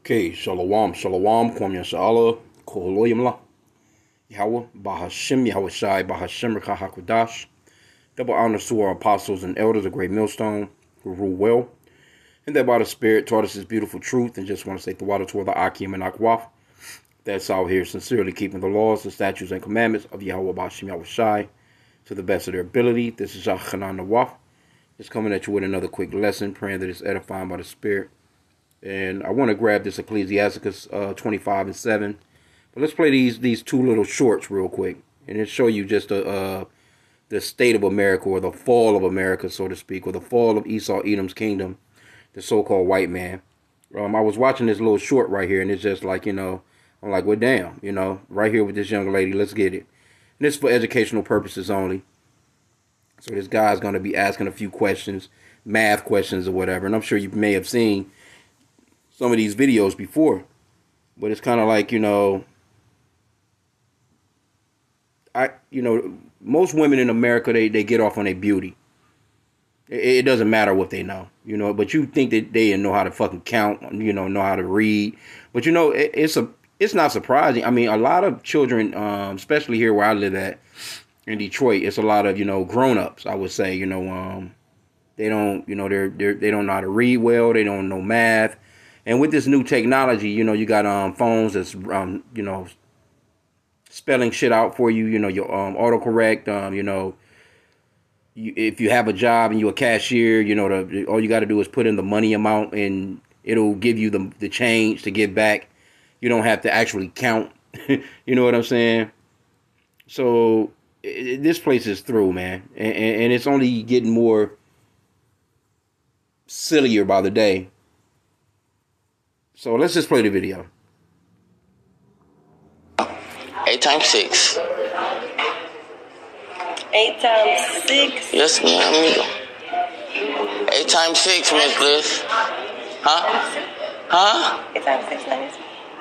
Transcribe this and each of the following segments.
Okay, Shalom, Shalom, Kwam Yasha'Allah, Koholoyim La, Yahweh, Bahashim, Yahweh Shai, Bahashim, Rekah HaKodash. Double honors to our apostles and elders, a great millstone, who rule well, and that by the Spirit taught us His beautiful truth, and just want to say the water toward the H.I.M and Akwaf. That's out here sincerely keeping the laws, the statutes, and commandments of Yahweh, Bahashim, Yahweh Shai, to the best of their ability. This is Yachanan Nawaf. Just coming at you with another quick lesson, praying that it's edifying by the Spirit. And I want to grab this Ecclesiasticus 25 and 7. But let's play these two little shorts real quick. And it show you just the state of America, or the fall of America, so to speak, or the fall of Esau Edom's kingdom, the so-called white man. I was watching this little short right here, and it's just like, I'm like, well, damn, right here with this young lady, let's get it. And it's for educational purposes only. So this guy's going to be asking a few questions, math questions or whatever. And I'm sure you may have seen some of these videos before, but it's kind of like, most women in America, they get off on their beauty. It doesn't matter what they know, but you think that they know how to fucking count, know how to read, but it's not surprising. I mean, a lot of children, especially here where I live at in Detroit, it's a lot of, grown-ups, I would say, they don't, they don't know how to read well. They don't know math. And with this new technology, you got phones that's spelling shit out for you. Your autocorrect. If you have a job and you're a cashier, all you got to do is put in the money amount and it'll give you the change to give back. You don't have to actually count. You know what I'm saying? So this place is through, man, and it's only getting more sillier by the day. So let's just play the video. 8 times 6. 8 times 6? Yes, ma'am. 8 times 6, Miss Bliss. Huh? 8 times 6,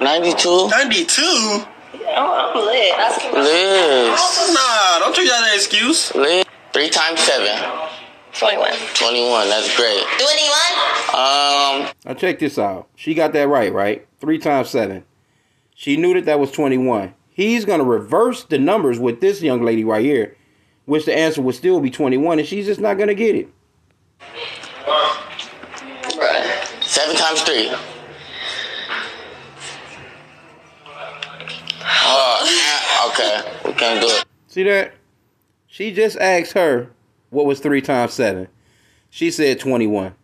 92. 92? I'm lit. Liz. Nah, don't treat that as an excuse. Liz. 3 times 7. 21. 21, that's great. 21? Now check this out. She got that right? 3 times 7. She knew that was 21. He's going to reverse the numbers with this young lady right here, which the answer would still be 21, and she's just not going to get it. 7 times 3. Okay, we can't do it. See that? She just asked her what was 3 times 7. She said 21.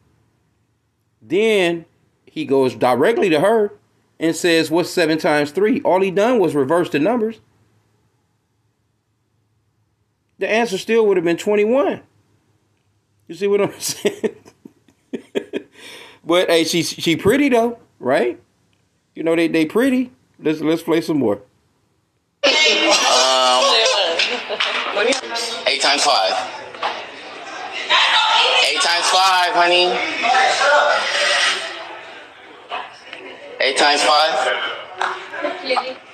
Then he goes directly to her and says, what's 7 times 3? All he done was reverse the numbers. The answer still would have been 21. You see what I'm saying? But hey, she pretty though, right? They pretty. Let's play some more. 8 times 5. 8 times 5, honey. 8 times 5?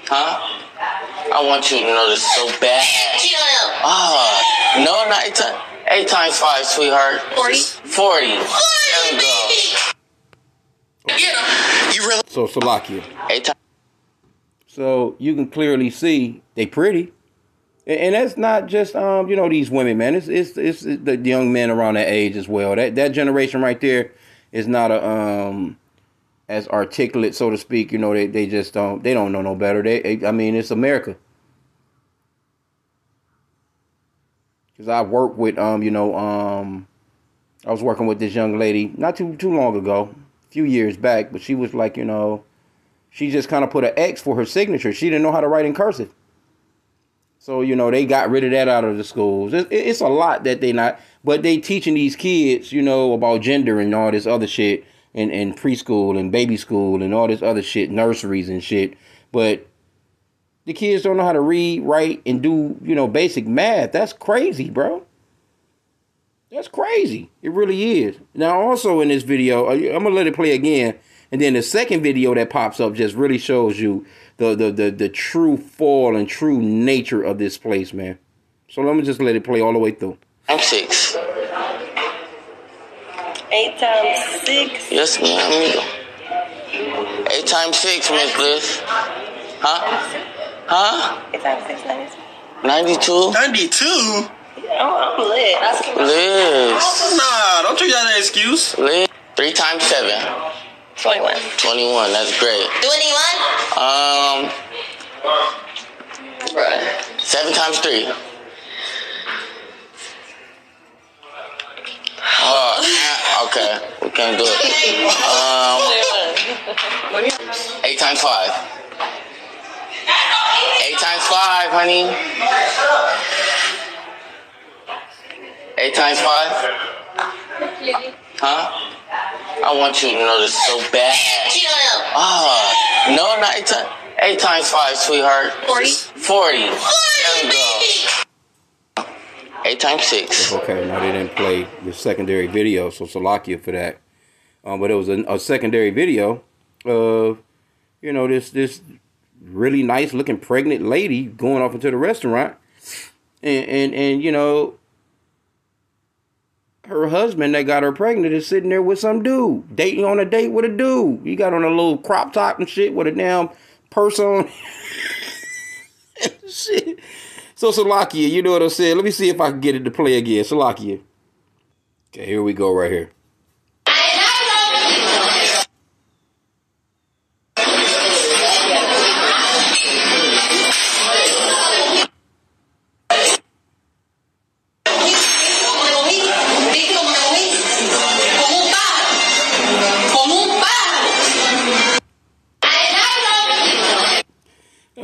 Huh? I want you to know this so bad. No, not 8 times. 8 times 5, sweetheart. 40. There we go. You really? So Salakia. 8 times. So you can clearly see they pretty. And that's not just these women, man. It's the young men around that age as well. That generation right there is not as articulate, so to speak. They just don't know no better. It's America. Because I worked with I was working with this young lady not too long ago, a few years back, but she was like, she just kind of put an X for her signature. She didn't know how to write in cursive. So, they got rid of that out of the schools. It's a lot that but they teaching these kids, about gender and all this other shit in preschool and baby school and all this other shit, nurseries and shit. But the kids don't know how to read, write, and do, basic math. That's crazy, bro. That's crazy. It really is. Now, also in this video, I'm going to let it play again. And then the second video that pops up just really shows you the true fall and true nature of this place, man. So let me just let it play all the way through. I'm 6. 8 times 6? Yes, ma'am. 8 times 6, Miss Bliss. Huh? Huh? 8 times 6, 92? 92? I'm lit. Liz. Nah, don't use that as an excuse. Liz. 3 times 7. 21. 21. That's great. 21? 7 times 3. Okay. We can't do it. 8 times 5. 8 times 5, honey. 8 times 5? Huh? I want you to know this so bad. No, not 8 times. 8 times 5, sweetheart. 40. There we go. 8 times 6. Okay, now they didn't play the secondary video, so Salakia for that. But it was a secondary video of, you know, this really nice looking pregnant lady going off into the restaurant, and you know, her husband that got her pregnant is sitting there with some dude, dating on a date with a dude. He got on a little crop top and shit with a damn purse on. Shit. So Salakia, you know what I'm saying? Let me see if I can get it to play again. Salakia. Okay, here we go right here.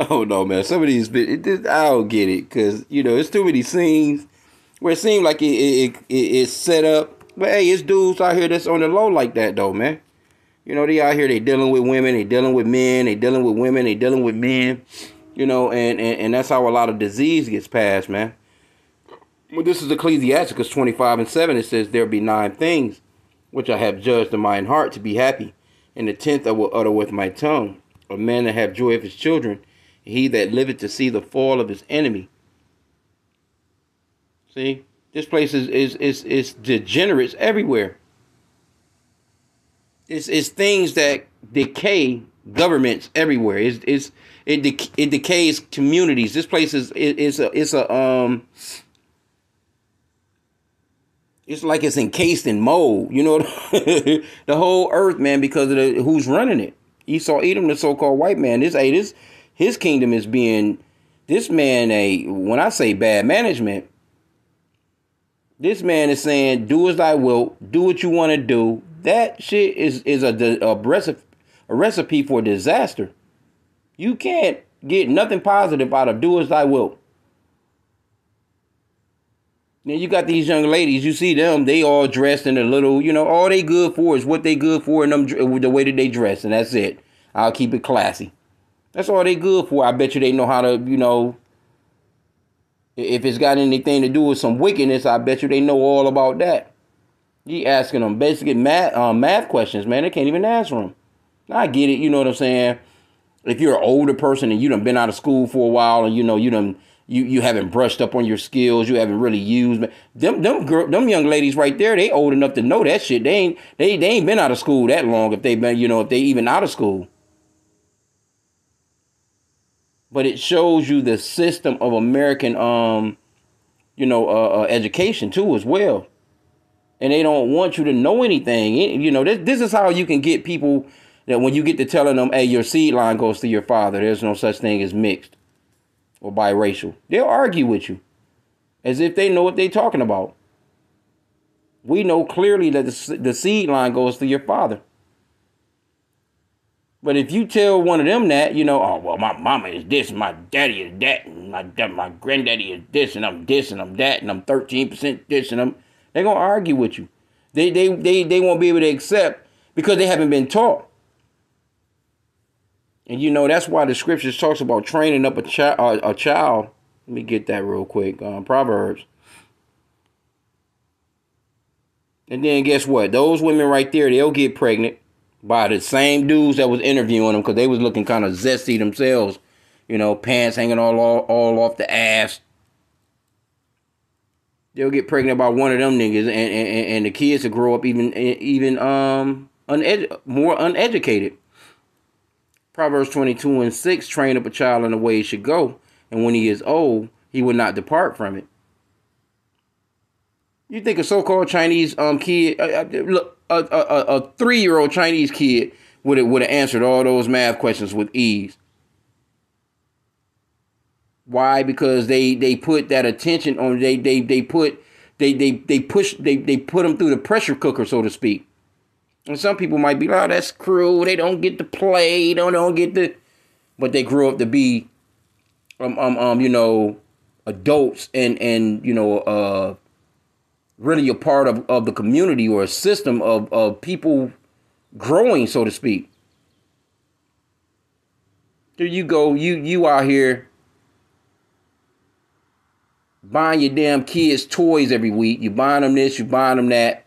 Oh no, man! Some of these, I don't get it, because you know it's too many scenes where it seems like it's set up. But hey, it's dudes out here that's on the low like that, though, man. You know, they out here, they dealing with women, they dealing with men, they dealing with women, they dealing with men. You know, and that's how a lot of disease gets passed, man. Well, this is Ecclesiasticus 25:7. It says, "There be 9 things which I have judged in mine heart to be happy, and the 10th I will utter with my tongue. A man that have joy of his children, he that liveth to see the fall of his enemy." See, this place is degenerates everywhere. It's things that decay governments everywhere. It decays communities. This place is it's like it's encased in mold. You know, the whole earth, man, because of who's running it. Esau Edom, the so-called white man. His kingdom is being, this man, when I say bad management, this man is saying, do as I will, do what you want to do. That shit is a recipe for disaster. You can't get nothing positive out of do as I will. Now you got these young ladies, you see them, they all dressed in a little, you know, all they good for is what they good for and them, the way that they dress, and that's it. I'll keep it classy. That's all they good for. I bet you they know how to, you know, if it's got anything to do with some wickedness, I bet you they know all about that. You asking them basic math questions, man. They can't even answer them. I get it, you know what I'm saying? If you're an older person and you done been out of school for a while and you know you haven't brushed up on your skills, you haven't really used them young ladies right there, they old enough to know that shit. They ain't been out of school that long if they been, you know, if they even out of school. But it shows you the system of American, education too as well. And they don't want you to know anything. You know, this is how you can get people that when you get to telling them, hey, your seed line goes to your father. There's no such thing as mixed or biracial. They'll argue with you as if they know what they're talking about. We know clearly that the seed line goes to your father. But if you tell one of them that, you know, oh, well, my mama is this, my daddy is that, and my granddaddy is this, and I'm this, and I'm that, and I'm 13% this, and they're going to argue with you. They won't be able to accept because they haven't been taught. And, you know, that's why the scriptures talks about training up a child. Let me get that real quick. Proverbs. And then guess what? Those women right there, they'll get pregnant by the same dudes that was interviewing them because they was looking kind of zesty themselves. You know, pants hanging all off the ass. They'll get pregnant by one of them niggas, and the kids will grow up even more uneducated. Proverbs 22:6, train up a child in the way he should go, and when he is old, he will not depart from it. You think a so-called Chinese kid, look, a 3-year-old Chinese kid would have answered all those math questions with ease. Why? Because they put that attention on, they put them through the pressure cooker, so to speak. And some people might be like, oh, that's cruel. They don't get to play. They don't get to, but they grew up to be, adults and really a part of the community or a system of people growing, so to speak. There you go. You out here buying your damn kids toys every week. You buying them this, you buying them that.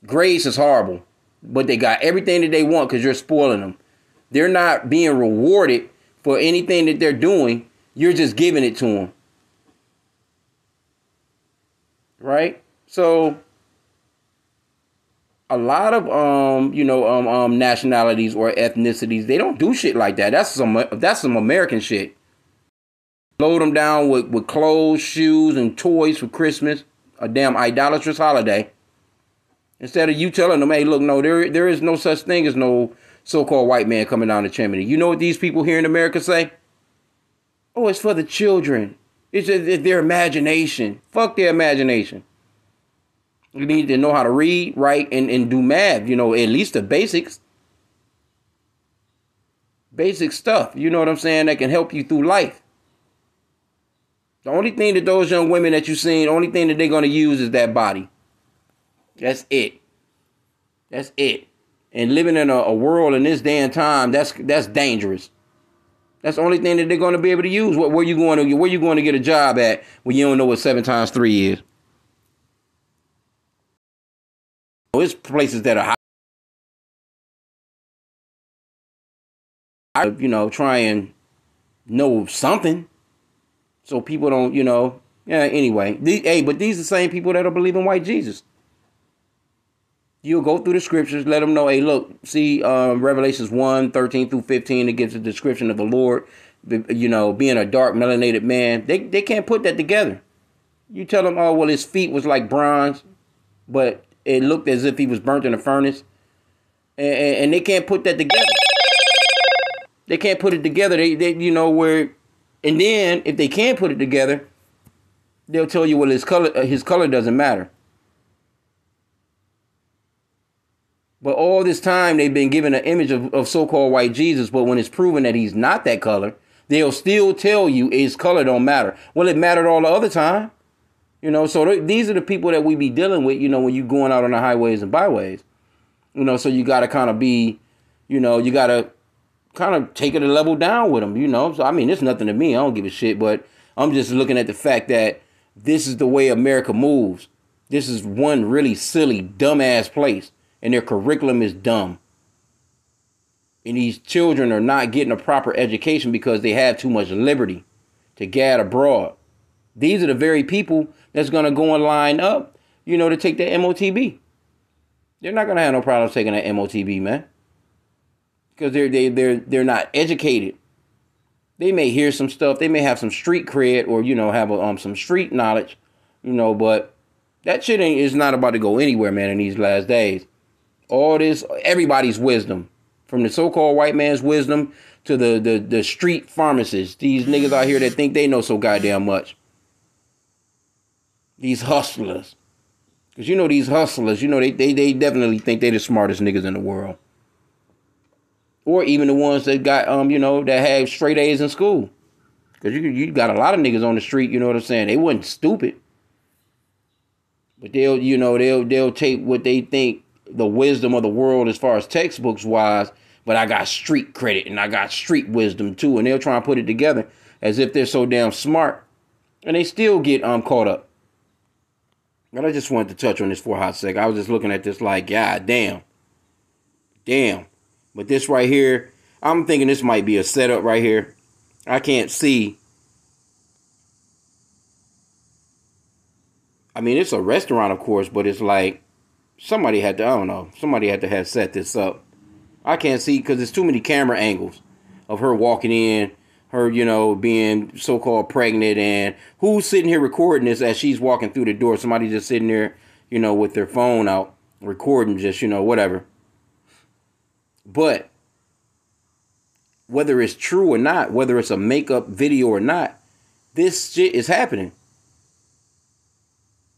Grades is horrible, but they got everything that they want because you're spoiling them. They're not being rewarded for anything that they're doing. You're just giving it to them. Right? So a lot of nationalities or ethnicities, they don't do shit like that. That's some American shit. Load them down with clothes, shoes, and toys for Christmas, a damn idolatrous holiday. Instead of you telling them, hey, look, no, there is no such thing as no so-called white man coming down the chimney. You know what these people here in America say? Oh, it's for the children. It's their imagination. Fuck their imagination. You need to know how to read, write, and do math. At least the basics. Basic stuff. You know what I'm saying? That can help you through life. The only thing that those young women that you've seen, the only thing that they're going to use is that body. That's it. That's it. And living in a world in this day and time, that's dangerous. That's the only thing that they're going to be able to use. Where you going to get a job at when you don't know what 7 times 3 is? It's places that are high, try and know something. So people don't, anyway. But these are the same people that don't believe in white Jesus. You'll go through the scriptures, let them know, hey, look, see Revelations 1:13-15, it gives a description of the Lord, being a dark melanated man. They can't put that together. You tell them, oh, well, his feet was like bronze, but it looked as if he was burnt in a furnace. And they can't put that together. They can't put it together. And then if they can't put it together, they'll tell you, well, his color doesn't matter. But all this time they've been given an image of so-called white Jesus, but when it's proven that he's not that color, they'll still tell you his color don't matter. Well, it mattered all the other time. So these are the people that we be dealing with, when you're going out on the highways and byways. So you got to kind of be, you got to kind of take it a level down with them, So, I mean, it's nothing to me. I don't give a shit, but I'm just looking at the fact that this is the way America moves. This is one really silly, dumbass place. And their curriculum is dumb. And these children are not getting a proper education because they have too much liberty to gad abroad. These are the very people that's going to go and line up, to take their MOTB. They're not going to have no problem taking that MOTB, man. Because they're not educated. They may hear some stuff. They may have some street cred or, have some street knowledge, but that shit is not about to go anywhere, man, in these last days. All this, everybody's wisdom, from the so-called white man's wisdom to the street pharmacists. These niggas out here that think they know so goddamn much. These hustlers. Because these hustlers, they definitely think they're the smartest niggas in the world. Or even the ones that got, that have straight A's in school. Because you got a lot of niggas on the street, you know what I'm saying? They wasn't stupid. But they'll take what they think the wisdom of the world as far as textbooks wise, but I got street credit and I got street wisdom too, and they'll try and put it together as if they're so damn smart, and they still get caught up. But I just wanted to touch on this for a hot sec. I was just looking at this like, god damn. But this right here, I'm thinking this might be a setup right here. I can't see. I mean, it's a restaurant, of course, but it's like somebody had to have set this up. I can't see because there's too many camera angles. of her walking in, her, being so-called pregnant, and who's sitting here recording this as she's walking through the door? Somebody just sitting there, with their phone out, recording just, whatever. But whether it's true or not, whether it's a makeup video or not, this shit is happening.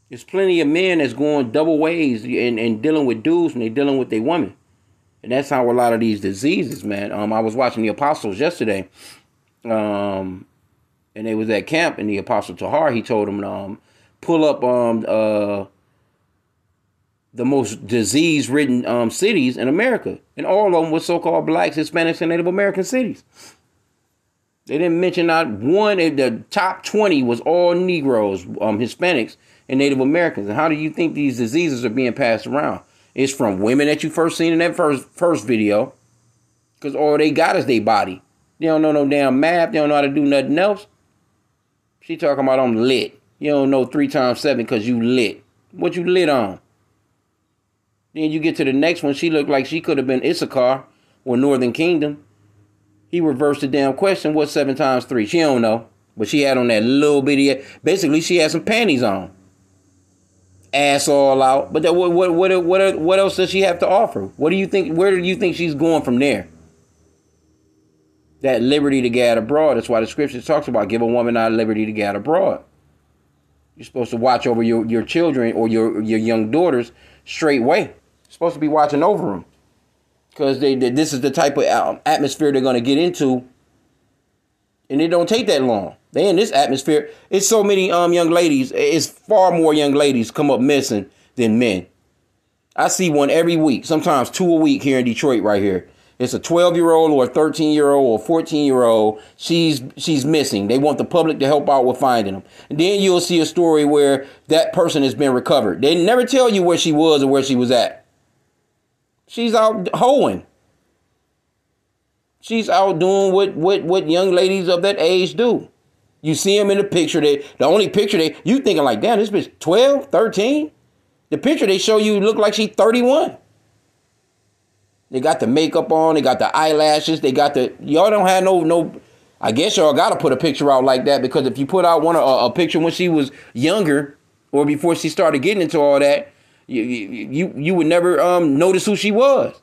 There's plenty of men that's going double ways and dealing with dudes when they're dealing with their women. And that's how a lot of these diseases, man. I was watching the Apostles yesterday. And they was at camp, and the Apostle Tahar, he told them, pull up the most disease-ridden cities in America. And all of them were so-called blacks, Hispanics, and Native American cities. They didn't mention not one. The top 20 was all Negroes, Hispanics, and Native Americans. And how do you think these diseases are being passed around? It's from women that you first seen in that first video. Because all they got is their body. They don't know no damn math. They don't know how to do nothing else. She talking about I'm lit. You don't know 3 times 7 because you lit. What you lit on? Then you get to the next one. She looked like she could have been Issachar or Northern Kingdom. He reversed the damn question. What's 7 times 3? She don't know. But she had on that little bitty. Basically, she had some panties on. Ass all out. But what else does she have to offer? What do you think? Where do you think she's going from there? That liberty to gad abroad. That's why the scripture talks about give a woman not liberty to gad abroad. You're supposed to watch over your children or your young daughters straight way. You're supposed to be watching over them. Because this is the type of atmosphere they're going to get into. And it don't take that long. They in this atmosphere. It's so many young ladies. It's far more young ladies come up missing than men. I see one every week. Sometimes 2 a week here in Detroit right here. It's a 12-year-old or a 13-year-old or a 14-year-old. She's missing. They want the public to help out with finding them. And then you'll see a story where that person has been recovered. They never tell you where she was or where she was at. She's out hoeing. She's out doing what young ladies of that age do. You see them in the picture. The only picture you thinking like, damn, this bitch 12, 13? The picture they show you look like she's 31. They got the makeup on. They got the eyelashes. They got y'all don't have no. I guess y'all got to put a picture out like that, because if you put out a picture when she was younger or before she started getting into all that, you would never notice who she was.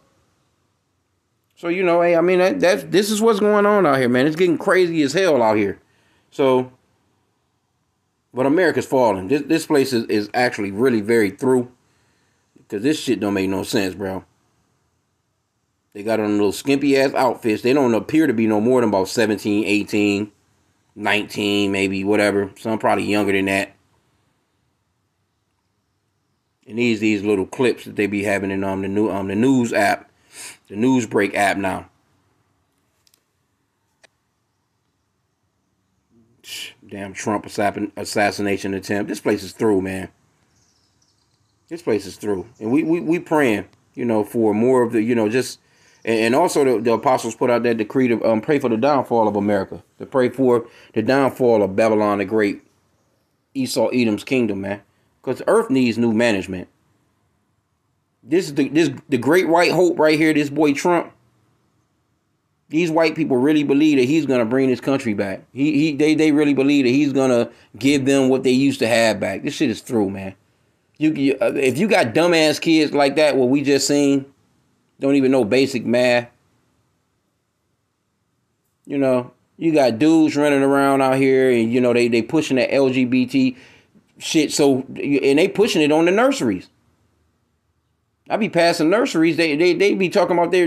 So, hey, I mean, this is what's going on out here, man. It's getting crazy as hell out here. So, but America's falling. This place is actually really very through, because this shit don't make no sense, bro. They got on little skimpy ass outfits. They don't appear to be no more than about 17, 18, 19, maybe, whatever. Some probably younger than that. And these little clips that they be having in the news app, the Newsbreak app now. Damn Trump assassination attempt. This place is through, man. This place is through. And we praying, for more of the, just. And also the apostles put out that decree to pray for the downfall of America. To pray for the downfall of Babylon the Great. Esau, Edom's kingdom, man. Because the earth needs new management. This is the great white hope right here, this boy Trump. These white people really believe that he's going to bring this country back. They really believe that he's going to give them what they used to have back. This shit is through, man. If you got dumbass kids like that, what we just seen, don't even know basic math. You got dudes running around out here and, they pushing that LGBT shit. So, and they pushing it on the nurseries. I be passing nurseries. They be talking about they're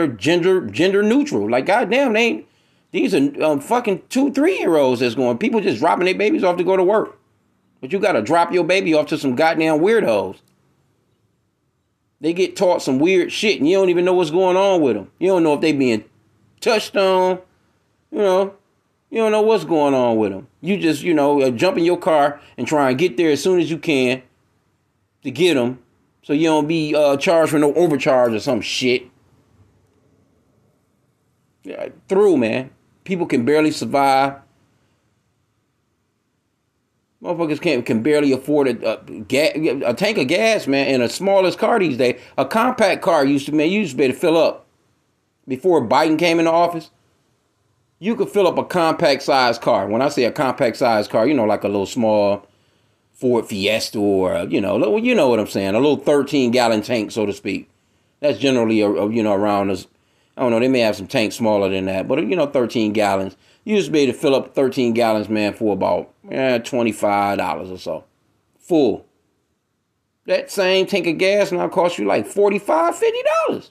gender neutral. Like, goddamn, these are fucking 2-3-year-olds that's going. People just dropping their babies off to go to work. But you got to drop your baby off to some goddamn weirdos. They get taught some weird shit, and you don't even know what's going on with them. You don't know if they being touched on. You don't know what's going on with them. You just, jump in your car and try and get there as soon as you can to get them, so you don't be charged for no overcharge or some shit. Yeah, through, man. People can barely survive. Motherfuckers can barely afford a tank of gas, man, in the smallest car these days. A compact car you used to be able to fill up before Biden came into office. You could fill up a compact size car. When I say a compact size car, you know, like a little small Ford Fiesta or, you know what I'm saying, a little 13-gallon tank, so to speak. That's generally, you know, around us. I don't know, they may have some tanks smaller than that, but, you know, 13 gallons. You used to be able to fill up 13 gallons, man, for about $25 or so. Full. That same tank of gas now costs you like $45, $50.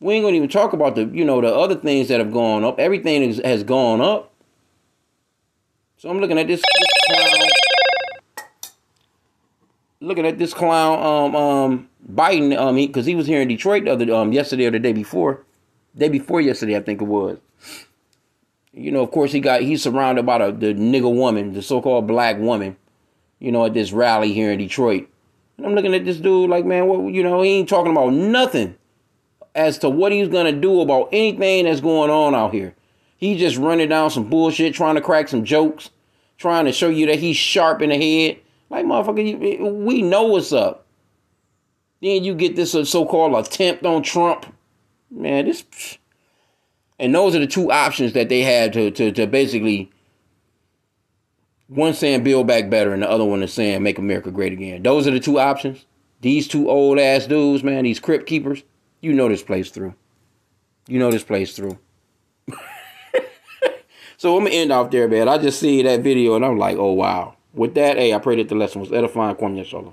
We ain't gonna even talk about the, you know, the other things that have gone up. Everything has gone up. So I'm looking at this clown. Looking at this clown, Biden, because he was here in Detroit the other, yesterday or the day before yesterday, I think it was. You know, of course, he's surrounded by the nigger woman, the so-called black woman, you know, at this rally here in Detroit. And I'm looking at this dude like, man, what, you know, he ain't talking about nothing as to what he's gonna do about anything that's going on out here. He's just running down some bullshit, trying to crack some jokes, trying to show you that he's sharp in the head. Like, motherfucker, we know what's up. Then you get this so-called attempt on Trump. Man, this... And those are the two options that they had to basically... One saying build back better and the other one is saying make America great again. Those are the two options. These two old-ass dudes, man, these crypt keepers, you know this plays through. You know this plays through. So I'm going to end off there, man. I just see that video and I'm like, oh, wow. With that, hey, I pray that the lesson was edifying. Kwame Yashala.